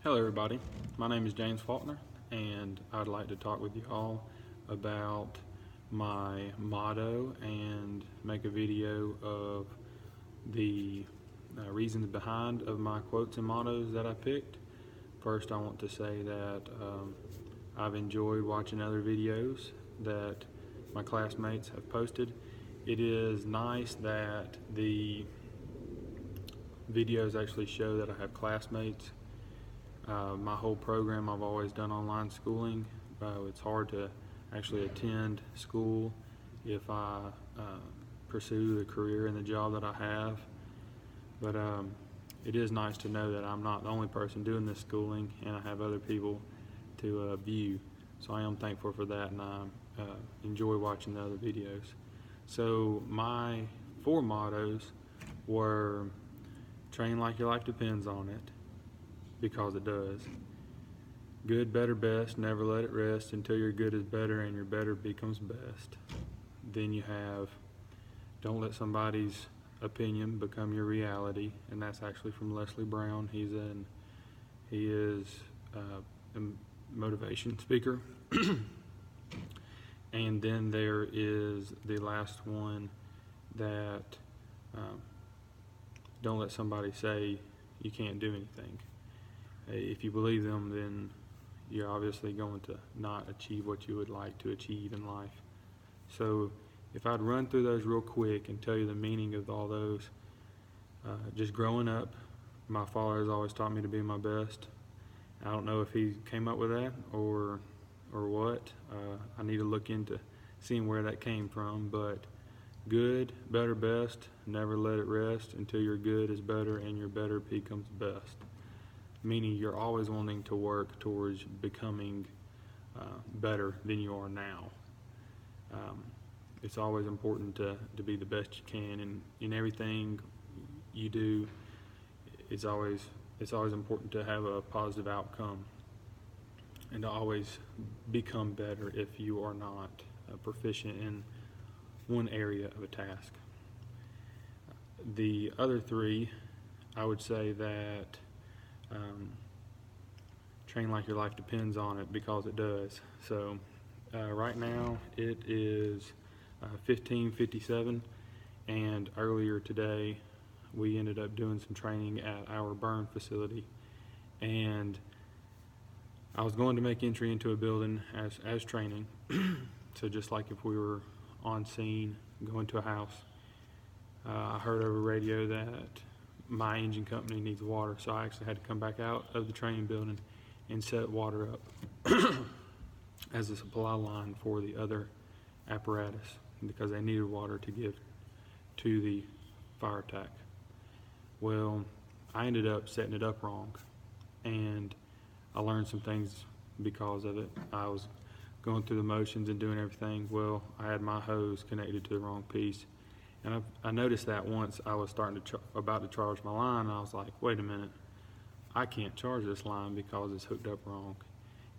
Hello everybody, my name is James Faulkner and I'd like to talk with you all about my motto and make a video of the reasons behind of my quotes and mottos that I picked. First, I want to say that I've enjoyed watching other videos that my classmates have posted. It is nice that the videos actually show that I have classmates. My whole program, I've always done online schooling. It's hard to actually attend school if I pursue the career and the job that I have. But it is nice to know that I'm not the only person doing this schooling and I have other people to view. So I am thankful for that, and I enjoy watching the other videos. So my 4 mottos were: train like your life depends on it, because it does. Good, better, best, never let it rest until your good is better and your better becomes best. Then you have, don't let somebody's opinion become your reality, and that's actually from Leslie Brown. He is a motivation speaker. And then there is the last one, that don't let somebody say you can't do anything. If you believe them, then you're obviously going to not achieve what you would like to achieve in life. So if I'd run through those real quick and tell you the meaning of all those, just growing up, my father has always taught me to be my best. I don't know if he came up with that or what. I need to look into seeing where that came from, but good, better, best, never let it rest until your good is better and your better becomes best. Meaning you're always wanting to work towards becoming better than you are now. It's always important to be the best you can, and in everything you do, it's always important to have a positive outcome and to always become better if you are not proficient in one area of a task. The other 3, I would say that train like your life depends on it, because it does. So right now it is 15:57, and earlier today we ended up doing some training at our burn facility, and I was going to make entry into a building as training. So just like if we were on scene going to a house, I heard over radio that my engine company needs water, so I actually had to come back out of the training building and set water up as a supply line for the other apparatus, because they needed water to give to the fire attack. Well, I ended up setting it up wrong, and I learned some things because of it. I was going through the motions and doing everything. Well, I had my hose connected to the wrong piece, and I noticed that once I was about to charge my line. I was like, wait a minute, I can't charge this line because it's hooked up wrong.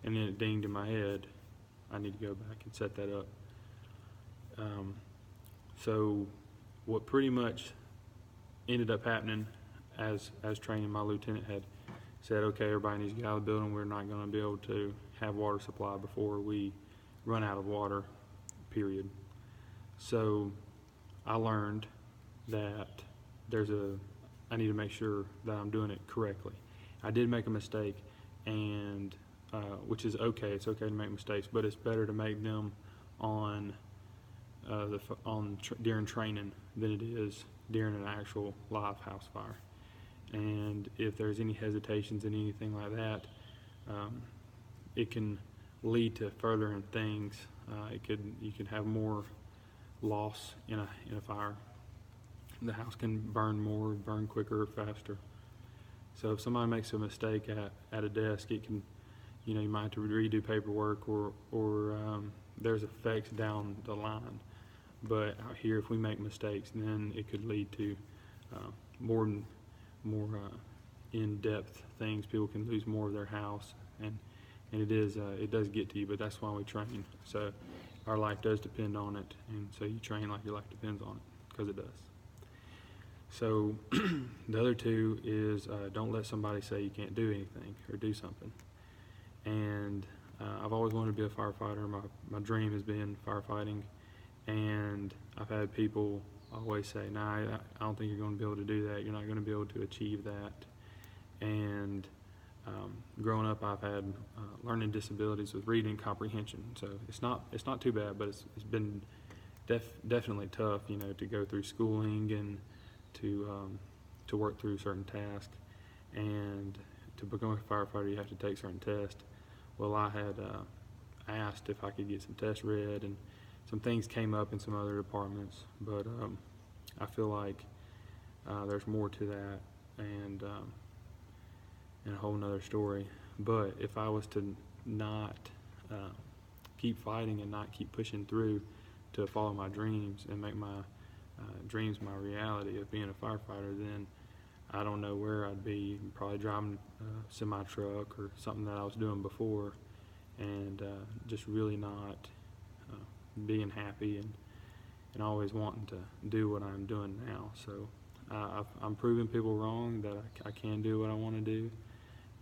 And then it dinged in my head, I need to go back and set that up. So what pretty much ended up happening, as training, my lieutenant had said, okay, everybody needs to get out of the building. We're not going to be able to have water supply before we run out of water, period. So I learned that I need to make sure that I'm doing it correctly. I did make a mistake, and which is okay. It's okay to make mistakes, but it's better to make them during training than it is during an actual live house fire. And if there's any hesitations and anything like that, it can lead to furthering things. You could have more loss in a fire. The house can burn more, burn quicker, faster. So if somebody makes a mistake at a desk, it can, you might have to redo paperwork, or there's effects down the line. But out here, if we make mistakes, then it could lead to more in-depth things. People can lose more of their house, and it does get to you. But that's why we train. So our life does depend on it, and so you train like your life depends on it, because it does. So the other two is don't let somebody say you can't do anything or do something. And I've always wanted to be a firefighter. My dream has been firefighting, and I've had people always say, "Nah, I don't think you're going to be able to do that. You're not going to be able to achieve that." And growing up, I've had learning disabilities with reading comprehension, so it's not too bad, but it's been definitely tough, you know, to go through schooling and to work through certain tasks, and to become a firefighter, you have to take certain tests. Well, I had asked if I could get some tests read, and some things came up in some other departments, but I feel like there's more to that, and a whole nother story. But if I was to not keep fighting and not keep pushing through to follow my dreams and make my dreams my reality of being a firefighter, then I don't know where I'd be. Probably driving a semi-truck or something that I was doing before, and just really not being happy and always wanting to do what I'm doing now. So I'm proving people wrong that I can do what I want to do,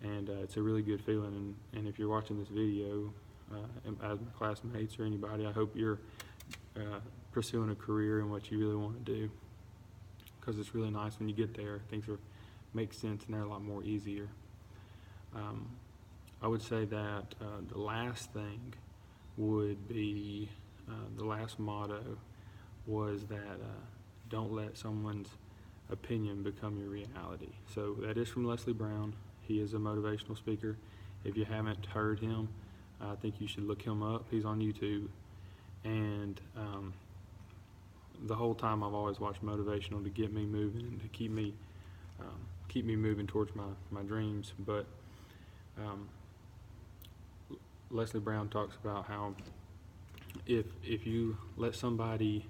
and it's a really good feeling. And if you're watching this video, as my classmates or anybody, I hope you're pursuing a career in what you really want to do, because it's really nice when you get there. Things make sense and they're a lot more easier. I would say that the last thing would be, the last motto was that don't let someone's opinion become your reality. So that is from Leslie Brown. He is a motivational speaker. If you haven't heard him, I think you should look him up. He's on YouTube. And the whole time I've always watched motivational to get me moving and to keep me moving towards my dreams. But Leslie Brown talks about how if you let somebody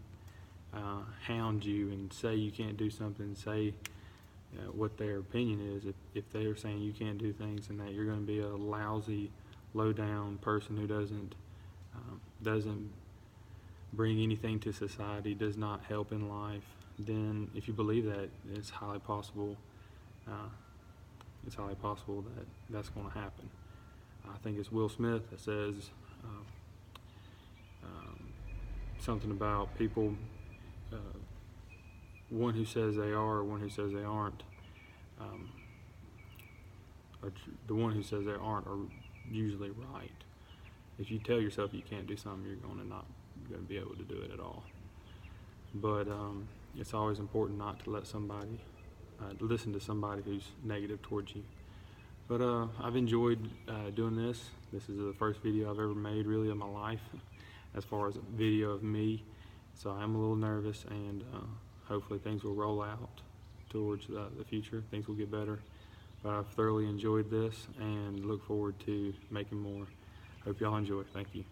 hound you and say you can't do something, say what their opinion is, if they're saying you can't do things and that you're going to be a lousy, low-down person who doesn't bring anything to society, does not help in life, then if you believe that, it's highly possible that that's going to happen. I think it's Will Smith that says something about people, one who says they are or one who says they aren't, or the one who says they aren't are usually right. If you tell yourself you can't do something, you're going to be able to do it at all. But it's always important not to let somebody listen to somebody who's negative towards you. But I've enjoyed doing this. This is the first video I've ever made really of my life as far as a video of me. So I'm a little nervous, and hopefully things will roll out towards the future. Things will get better. But I've thoroughly enjoyed this and look forward to making more. Hope y'all enjoy. Thank you.